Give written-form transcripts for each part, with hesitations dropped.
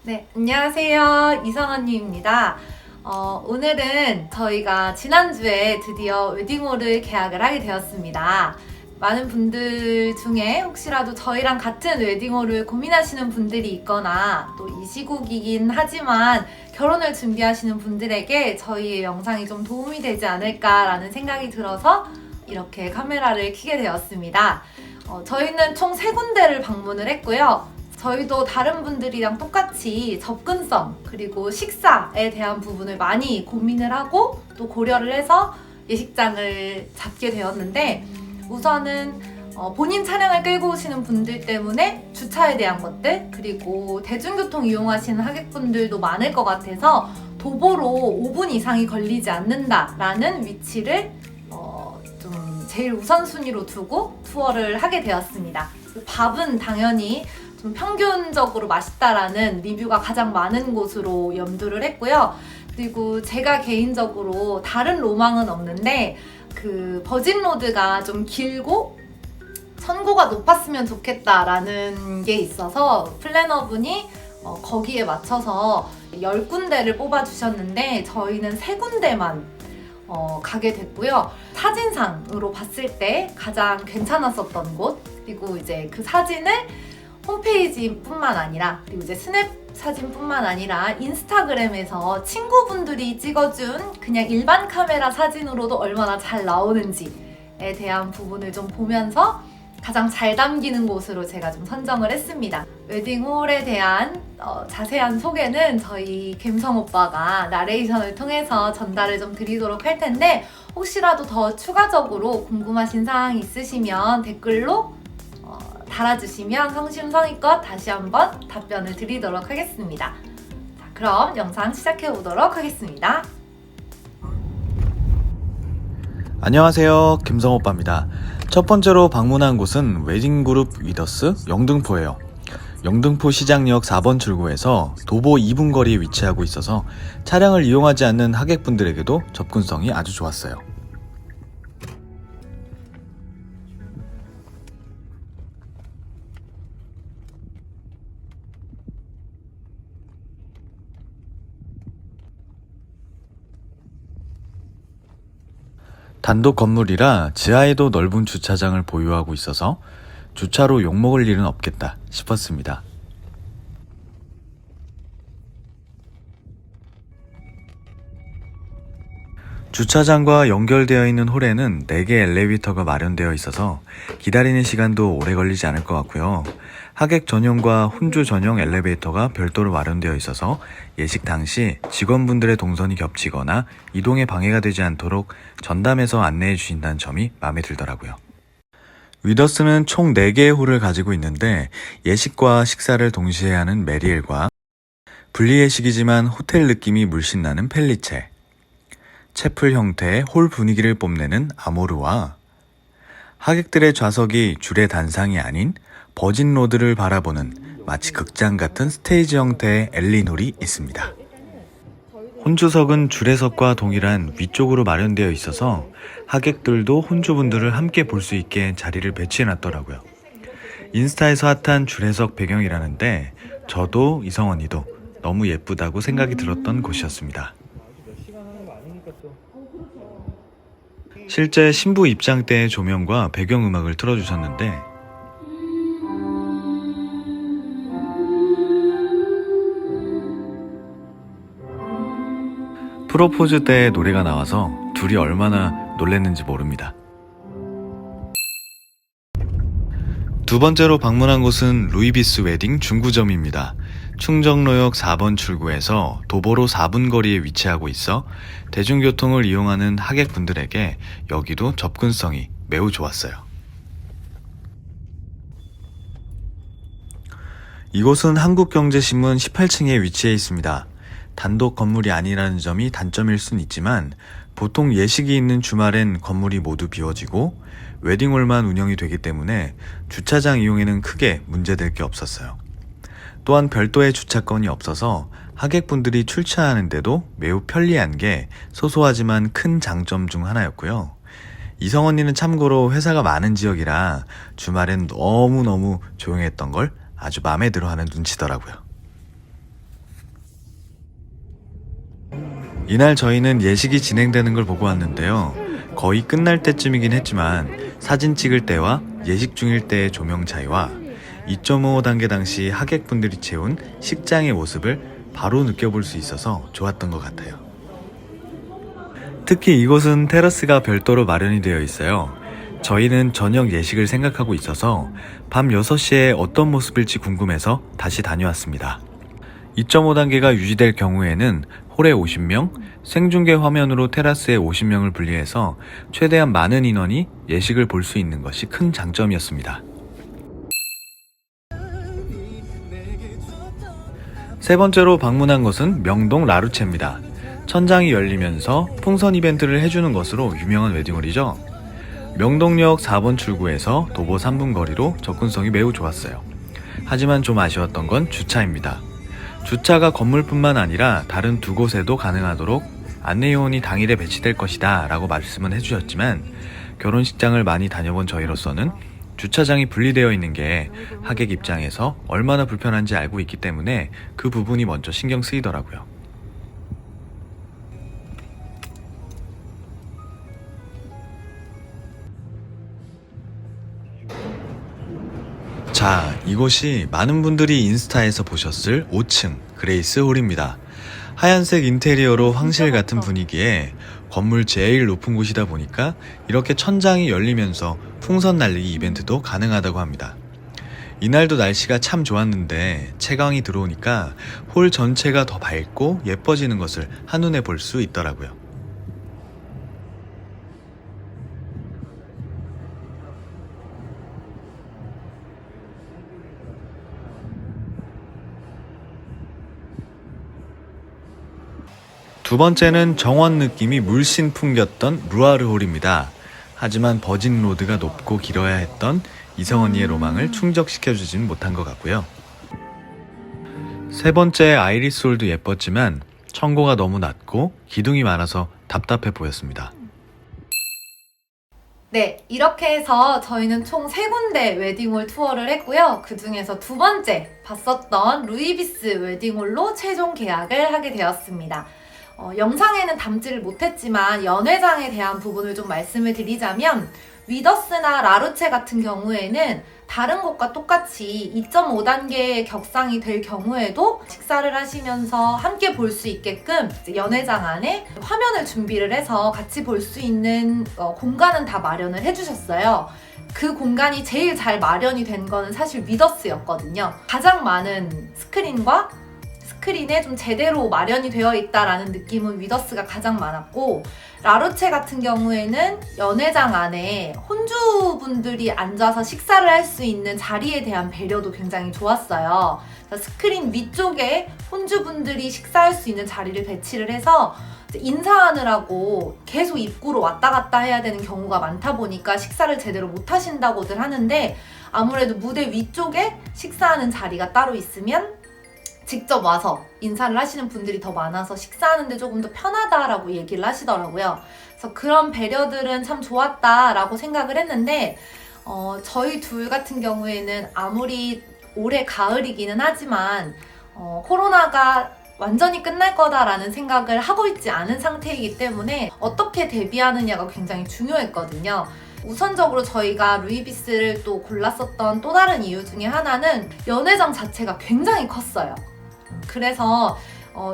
네, 안녕하세요. 이성언니입니다. 오늘은 저희가 지난주에 드디어 웨딩홀을 계약을 하게 되었습니다. 많은 분들 중에 혹시라도 저희랑 같은 웨딩홀을 고민하시는 분들이 있거나 또 이 시국이긴 하지만 결혼을 준비하시는 분들에게 저희의 영상이 좀 도움이 되지 않을까라는 생각이 들어서 이렇게 카메라를 켜게 되었습니다. 저희는 총 3군데를 방문을 했고요. 저희도 다른 분들이랑 똑같이 접근성 그리고 식사에 대한 부분을 많이 고민을 하고 또 고려를 해서 예식장을 잡게 되었는데 우선은 본인 차량을 끌고 오시는 분들 때문에 주차에 대한 것들 그리고 대중교통 이용하시는 하객분들도 많을 것 같아서 도보로 5분 이상이 걸리지 않는다라는 위치를 좀 제일 우선순위로 두고 투어를 하게 되었습니다. 밥은 당연히 좀 평균적으로 맛있다라는 리뷰가 가장 많은 곳으로 염두를 했고요. 그리고 제가 개인적으로 다른 로망은 없는데 그 버진로드가 좀 길고 선고가 높았으면 좋겠다라는 게 있어서 플래너분이 거기에 맞춰서 10군데를 뽑아주셨는데 저희는 3군데만 가게 됐고요. 사진상으로 봤을 때 가장 괜찮았었던 곳 그리고 이제 그 사진을 홈페이지뿐만 아니라 그리고 이제 스냅 사진뿐만 아니라 인스타그램에서 친구분들이 찍어준 그냥 일반 카메라 사진으로도 얼마나 잘 나오는지에 대한 부분을 좀 보면서 가장 잘 담기는 곳으로 제가 좀 선정을 했습니다. 웨딩홀에 대한 자세한 소개는 저희 갬성 오빠가 나레이션을 통해서 전달을 좀 드리도록 할 텐데 혹시라도 더 추가적으로 궁금하신 사항이 있으시면 댓글로 달아주시면 성심성의껏 다시 한번 답변을 드리도록 하겠습니다. 자, 그럼 영상 시작해 보도록 하겠습니다. 안녕하세요, 김성오빠입니다. 첫 번째로 방문한 곳은 웨딩그룹 위더스 영등포예요. 영등포 시장역 4번 출구에서 도보 2분 거리에 위치하고 있어서 차량을 이용하지 않는 하객분들에게도 접근성이 아주 좋았어요. 단독 건물이라 지하에도 넓은 주차장을 보유하고 있어서 주차로 욕먹을 일은 없겠다 싶었습니다. 주차장과 연결되어 있는 홀에는 4개 엘리베이터가 마련되어 있어서 기다리는 시간도 오래 걸리지 않을 것 같고요. 하객 전용과 혼주 전용 엘리베이터가 별도로 마련되어 있어서 예식 당시 직원분들의 동선이 겹치거나 이동에 방해가 되지 않도록 전담해서 안내해 주신다는 점이 마음에 들더라고요. 위더스는 총 4개의 홀을 가지고 있는데 예식과 식사를 동시에 하는 메리엘과 분리예식이지만 호텔 느낌이 물씬 나는 펠리체, 채플 형태의 홀 분위기를 뽐내는 아모르와 하객들의 좌석이 줄의 단상이 아닌 버진로드를 바라보는 마치 극장 같은 스테이지 형태의 엘리놀이 있습니다. 혼주석은 줄의석과 동일한 위쪽으로 마련되어 있어서 하객들도 혼주분들을 함께 볼 수 있게 자리를 배치해놨더라고요. 인스타에서 핫한 줄의석 배경이라는데 저도 이성언니도 너무 예쁘다고 생각이 들었던 곳이었습니다. 실제 신부 입장 때의 조명과 배경음악을 틀어주셨는데 프로포즈 때 노래가 나와서 둘이 얼마나 놀랬는지 모릅니다. 두 번째로 방문한 곳은 루이비스 웨딩 중구점입니다. 충정로역 4번 출구에서 도보로 4분 거리에 위치하고 있어 대중교통을 이용하는 하객분들에게 여기도 접근성이 매우 좋았어요. 이곳은 한국경제신문 18층에 위치해 있습니다. 단독 건물이 아니라는 점이 단점일 순 있지만 보통 예식이 있는 주말엔 건물이 모두 비워지고 웨딩홀만 운영이 되기 때문에 주차장 이용에는 크게 문제될 게 없었어요. 또한 별도의 주차권이 없어서 하객분들이 출차하는데도 매우 편리한 게 소소하지만 큰 장점 중 하나였고요. 이성 언니는 참고로 회사가 많은 지역이라 주말엔 너무너무 조용했던 걸 아주 마음에 들어하는 눈치더라고요. 이날 저희는 예식이 진행되는 걸 보고 왔는데요. 거의 끝날 때쯤이긴 했지만 사진 찍을 때와 예식 중일 때의 조명 차이와 2.5단계 당시 하객분들이 채운 식장의 모습을 바로 느껴볼 수 있어서 좋았던 것 같아요. 특히 이곳은 테라스가 별도로 마련이 되어 있어요. 저희는 저녁 예식을 생각하고 있어서 밤 6시에 어떤 모습일지 궁금해서 다시 다녀왔습니다. 2.5단계가 유지될 경우에는 홀에 50명, 생중계 화면으로 테라스에 50명을 분리해서 최대한 많은 인원이 예식을 볼 수 있는 것이 큰 장점이었습니다. 세 번째로 방문한 곳은 명동 라루체입니다. 천장이 열리면서 풍선 이벤트를 해주는 것으로 유명한 웨딩홀이죠. 명동역 4번 출구에서 도보 3분 거리로 접근성이 매우 좋았어요. 하지만 좀 아쉬웠던 건 주차입니다. 주차가 건물뿐만 아니라 다른 두 곳에도 가능하도록 안내요원이 당일에 배치될 것이다 라고 말씀은 해주셨지만 결혼식장을 많이 다녀본 저희로서는 주차장이 분리되어 있는 게 하객 입장에서 얼마나 불편한지 알고 있기 때문에 그 부분이 먼저 신경 쓰이더라고요. 자, 이곳이 많은 분들이 인스타에서 보셨을 5층 그레이스 홀입니다. 하얀색 인테리어로 황실 같은 분위기에 건물 제일 높은 곳이다 보니까 이렇게 천장이 열리면서 풍선 날리기 이벤트도 가능하다고 합니다. 이날도 날씨가 참 좋았는데 채광이 들어오니까 홀 전체가 더 밝고 예뻐지는 것을 한눈에 볼 수 있더라고요. 두 번째는 정원 느낌이 물씬 풍겼던 루아르 홀입니다. 하지만 버진 로드가 높고 길어야 했던 이성 언니의 로망을 충족시켜주진 못한 것 같고요. 세 번째 아이리스 홀도 예뻤지만 청고가 너무 낮고 기둥이 많아서 답답해 보였습니다. 네, 이렇게 해서 저희는 총 3군데 웨딩홀 투어를 했고요. 그 중에서 두 번째 봤었던 루이비스 웨딩홀로 최종 계약을 하게 되었습니다. 영상에는 담지를 못했지만 연회장에 대한 부분을 좀 말씀을 드리자면 위더스나 라루체 같은 경우에는 다른 곳과 똑같이 2.5단계의 격상이 될 경우에도 식사를 하시면서 함께 볼 수 있게끔 연회장 안에 화면을 준비를 해서 같이 볼 수 있는 공간은 다 마련을 해주셨어요. 그 공간이 제일 잘 마련이 된 거는 사실 위더스였거든요. 가장 많은 스크린에 좀 제대로 마련이 되어 있다라는 느낌은 위더스가 가장 많았고, 라루체 같은 경우에는 연회장 안에 혼주분들이 앉아서 식사를 할 수 있는 자리에 대한 배려도 굉장히 좋았어요. 스크린 위쪽에 혼주분들이 식사할 수 있는 자리를 배치를 해서 인사하느라고 계속 입구로 왔다 갔다 해야 되는 경우가 많다 보니까 식사를 제대로 못 하신다고들 하는데, 아무래도 무대 위쪽에 식사하는 자리가 따로 있으면 직접 와서 인사를 하시는 분들이 더 많아서 식사하는데 조금 더 편하다라고 얘기를 하시더라고요. 그래서 그런 배려들은 참 좋았다라고 생각을 했는데, 저희 둘 같은 경우에는 아무리 올해 가을이기는 하지만 코로나가 완전히 끝날 거다라는 생각을 하고 있지 않은 상태이기 때문에 어떻게 대비하느냐가 굉장히 중요했거든요. 우선적으로 저희가 루이비스를 또 골랐었던 또 다른 이유 중에 하나는 연회장 자체가 굉장히 컸어요. 그래서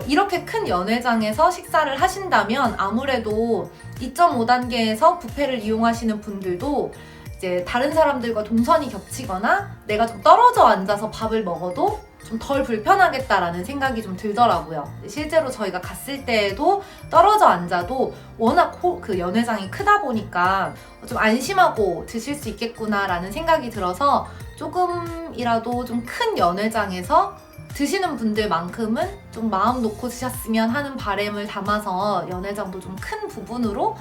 이렇게 큰 연회장에서 식사를 하신다면 아무래도 2.5단계에서 뷔페를 이용하시는 분들도 이제 다른 사람들과 동선이 겹치거나 내가 좀 떨어져 앉아서 밥을 먹어도 좀 덜 불편하겠다라는 생각이 좀 들더라고요. 실제로 저희가 갔을 때에도 떨어져 앉아도 워낙 그 연회장이 크다 보니까 좀 안심하고 드실 수 있겠구나라는 생각이 들어서 조금이라도 좀 큰 연회장에서 드시는 분들만큼은 좀 마음 놓고 드셨으면 하는 바람을 담아서 연회장도 좀 큰 부분으로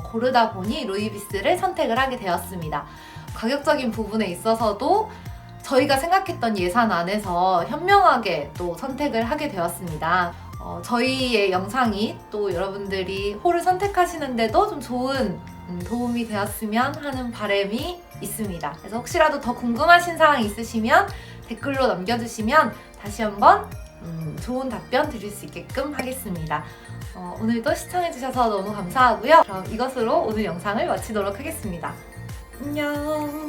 고르다 보니 루이비스를 선택을 하게 되었습니다. 가격적인 부분에 있어서도 저희가 생각했던 예산 안에서 현명하게 또 선택을 하게 되었습니다. 저희의 영상이 또 여러분들이 홀을 선택하시는데도 좀 좋은 도움이 되었으면 하는 바람이 있습니다. 그래서 혹시라도 더 궁금하신 사항 있으시면 댓글로 남겨주시면 다시 한번 좋은 답변 드릴 수 있게끔 하겠습니다. 오늘도 시청해주셔서 너무 감사하고요. 그럼 이것으로 오늘 영상을 마치도록 하겠습니다. 안녕.